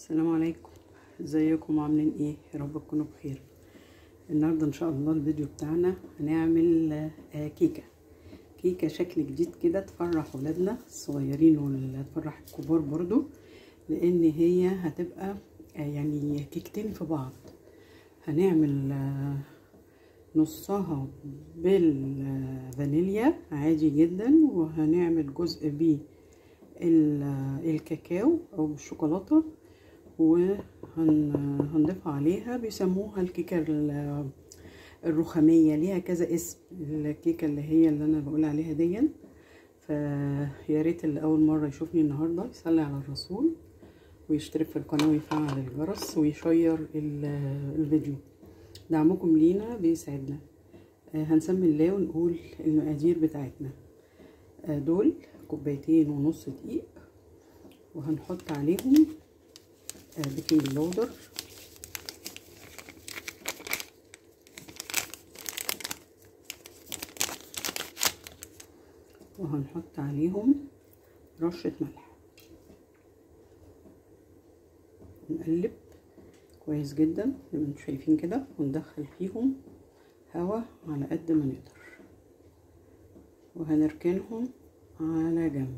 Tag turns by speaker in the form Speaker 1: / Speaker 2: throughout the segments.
Speaker 1: السلام عليكم. ازيكم عاملين ايه؟ يا رب تكونوا بخير. النهارده ان شاء الله الفيديو بتاعنا هنعمل كيكه شكل جديد كده تفرح ولادنا الصغيرين وتفرح الكبار برضو، لان هي هتبقى يعني كيكتين في بعض. هنعمل نصها بالفانيليا عادي جدا، وهنعمل جزء بالكاكاو او بالشوكولاته، وهنضيف عليها بيسموها الكيكه الرخاميه، ليها كذا اسم الكيكه اللي انا بقول عليها دي. فيا ريت اللي اول مره يشوفني النهارده يصلي على الرسول ويشترك في القناه ويفعل الجرس ويشير الفيديو، دعمكم لينا بيسعدنا. هنسمي الله ونقول المقادير بتاعتنا. دول 2.5 كوباية دقيق، وهنحط عليهم بيكنج باودر، وهنحط عليهم رشة ملح، نقلب كويس جدا زي ما انتم شايفين كده، وندخل فيهم هواء على قد ما نقدر، وهنركنهم على جنب.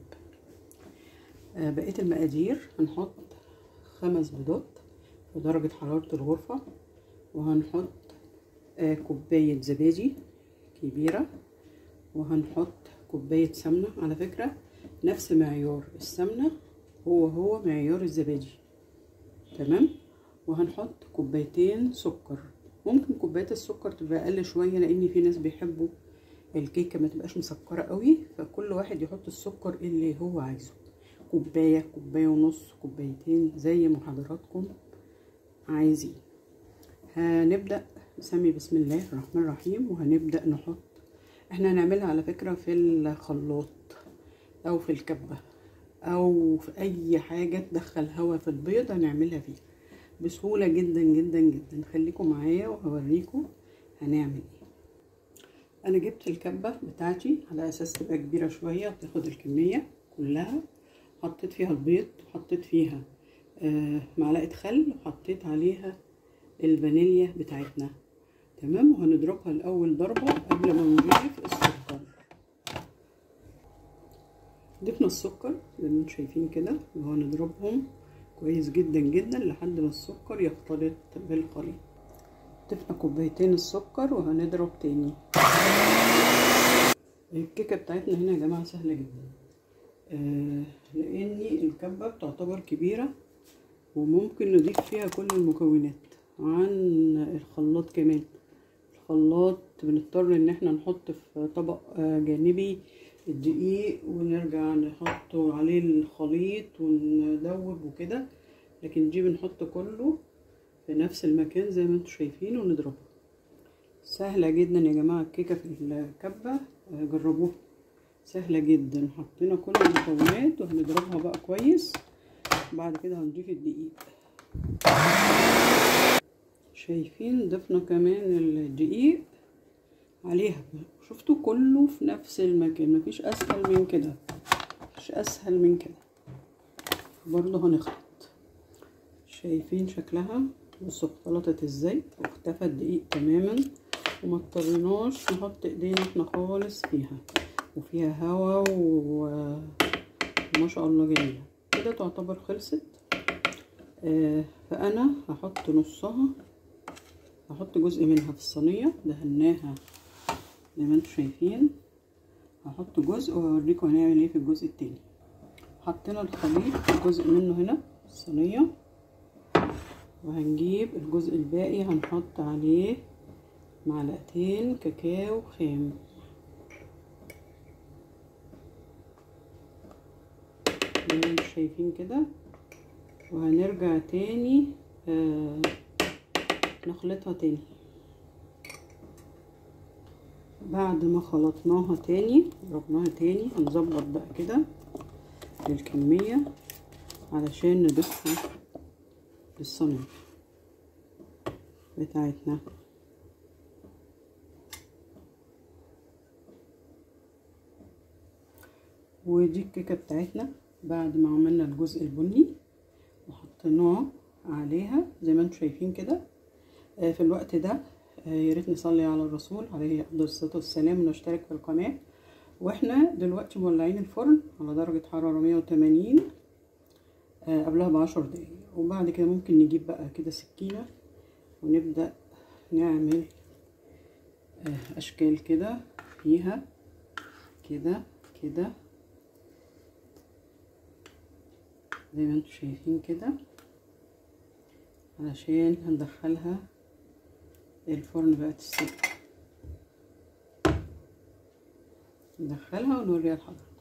Speaker 1: بقية المقادير هنحط 5 بيضات في درجة حرارة الغرفة، وهنحط كوباية زبادي كبيرة، وهنحط كوباية سمنة. على فكرة نفس معيار السمنة هو معيار الزبادي، تمام. وهنحط 2 كوباية سكر. ممكن كوباية السكر تبقى اقل شوية، لان في ناس بيحبوا الكيكة ما تبقاش مسكرة قوي، فكل واحد يحط السكر اللي هو عايزه، كوباية ونص، 2 كوباية، زي ما حضراتكم عايزين. هنبدأ نسمي بسم الله الرحمن الرحيم، وهنبدأ نحط. احنا هنعملها على فكرة في الخلاط او في الكبة او في اي حاجة تدخل هواء في البيض، هنعملها فيه بسهولة جدا جدا جدا. خليكم معايا وهوريكم هنعمل ايه. انا جبت الكبة بتاعتي على اساس تبقى كبيرة شوية تاخد الكمية كلها. حطيت فيها البيض، وحطيت فيها معلقة خل، وحطيت عليها الفانيليا بتاعتنا، تمام. وهنضربها الاول ضربة قبل ما نضيف السكر. ضفنا السكر زي ما انتم شايفين كده، وهنضربهم كويس جدا جدا لحد ما السكر يختلط بالخليط. ضفنا 2 كوباية السكر، وهنضرب تاني. الكيكة بتاعتنا هنا يا جماعة سهلة جدا، لان الكبة بتعتبر كبيرة، وممكن نضيف فيها كل المكونات عن الخلاط. كمان الخلاط بنضطر ان احنا نحط في طبق جانبي الدقيق، ونرجع نحطه عليه الخليط وندوب وكده، لكن دي بنحط كله في نفس المكان زي ما انتم شايفين ونضربه. سهلة جدا يا جماعة الكيكة في الكبة، جربوها سهلة جدا. حطينا كل المكونات وهنضربها بقى كويس. بعد كده هنضيف الدقيق. شايفين ضفنا كمان الدقيق عليها، شفتوا كله في نفس المكان، مفيش اسهل من كده، مفيش اسهل من كده. برضه هنخلط. شايفين شكلها؟ بصوا اختلطت ازاي واختفى الدقيق تماما، وما اضطريناش نحط ايدينا احنا خالص فيها، وفيها هوا وما شاء الله جميله كده. تعتبر خلصت. فانا هحط نصها، هحط جزء منها في الصينيه دهناها زي ما انتم شايفين. هحط جزء واوريكم هنعمل ايه في الجزء التاني. حطينا الخليط جزء منه هنا في الصينيه، وهنجيب الجزء الباقي هنحط عليه 2 معلقة كاكاو خام، زي ما انتم شايفين كده. وهنرجع تاني نخلطها تاني. بعد ما خلطناها تاني ضربناها تاني، هنظبط بقى كده الكمية علشان نضيفها للصينية بتاعتنا. ودي الكيكة بتاعتنا بعد ما عملنا الجزء البني وحطينا حطيناه عليها زي ما انتم شايفين كده. في الوقت ده يا ريت نصلي على الرسول عليه افضل الصلاه والسلام ونشترك في القناه. واحنا دلوقتي مولعين الفرن على درجه حراره 180 قبلها ب10 دقايق. وبعد كده ممكن نجيب بقى كده سكينه ونبدا نعمل اشكال كده فيها كده كده زي ما انتم شايفين كده، علشان هندخلها الفرن بقى تستوي. ندخلها ونوريها لحضراتكم.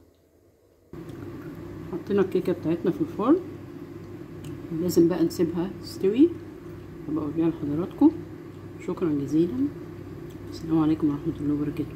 Speaker 1: حطينا الكيكه بتاعتنا في الفرن، لازم بقى نسيبها تستوي. هبقى اوريها لحضراتكم. شكرا جزيلا. السلام عليكم ورحمه الله وبركاته.